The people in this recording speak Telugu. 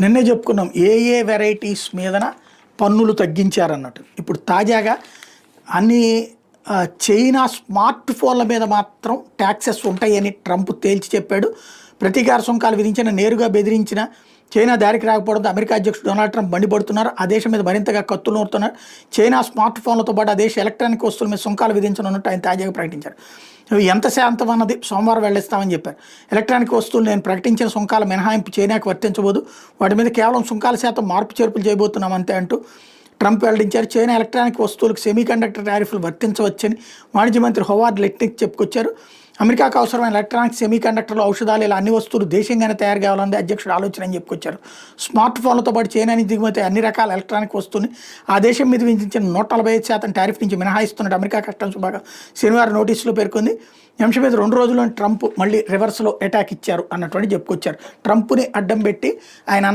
నిన్నే చెప్పుకున్నాం ఏ వెరైటీస్ మీదన పన్నులు తగ్గించారన్నట్టు. ఇప్పుడు తాజాగా అన్ని చైనా స్మార్ట్ ఫోన్ల మీద మాత్రం ట్యాక్సెస్ ఉంటాయని ట్రంప్ తేల్చి చెప్పాడు. ప్రతీకార సుంకాలు విధించిన, నేరుగా బెదిరించిన చైనా దారికి రాకపోవడంతో అమెరికా అధ్యక్షుడు డొనాల్డ్ ట్రంప్ మండిపడుతున్నారు. ఆ దేశం మీద మరింతగా కత్తులు నూరుతున్నారు. చైనా స్మార్ట్ ఫోన్లతో పాటు ఆ దేశ ఎలక్ట్రానిక్ వస్తువుల మీద సుంకాలు విధించనున్నట్టు ఆయన తాజాగా ప్రకటించారు. ఎంత శాంతం అన్నది సోమవారం వెళ్లిస్తామని చెప్పారు. ఎలక్ట్రానిక్ వస్తువులు నేను ప్రకటించిన సుంకాల మినహాయింపు చైనాకు వర్తించబోదు, వాటి మీద కేవలం సుంకాల శాతం మార్పు చేర్పులు చేయబోతున్నాం అంతే అంటూ ట్రంప్ వెల్లడించారు. చైనా ఎలక్ట్రానిక్ వస్తువులకు సెమీకండక్టర్ టారిఫ్లు వర్తించవచ్చని వాణిజ్య మంత్రి హోవార్డ్ లెట్నిక్ చెప్పుకొచ్చారు. అమెరికాకు అవసరమైన ఎలక్ట్రానిక్ సెమీకండక్టర్లు, ఔషధాలు ఇలా అన్ని వస్తువులు దేశంగానే తయారు కావాలని అధ్యక్షుడు ఆలోచన అని చెప్పుకొచ్చారు. స్మార్ట్ ఫోన్లతో పాటు చైనా నుంచి దిగుమతి అన్ని రకాల ఎలక్ట్రానిక్ వస్తువుని ఆ దేశం మీద విధించిన 145% టారిఫ్ నుంచి మినహాయిస్తున్నట్టు అమెరికా కస్టమ్స్ విభాగం శనివారం నోటీసులో పేర్కొంది. ఈ అంశం మీద 2 రోజుల్లో ట్రంప్ మళ్ళీ రివర్స్లో అటాక్ ఇచ్చారు అన్నటువంటి చెప్పుకొచ్చారు. ట్రంప్ని అడ్డం పెట్టి ఆయన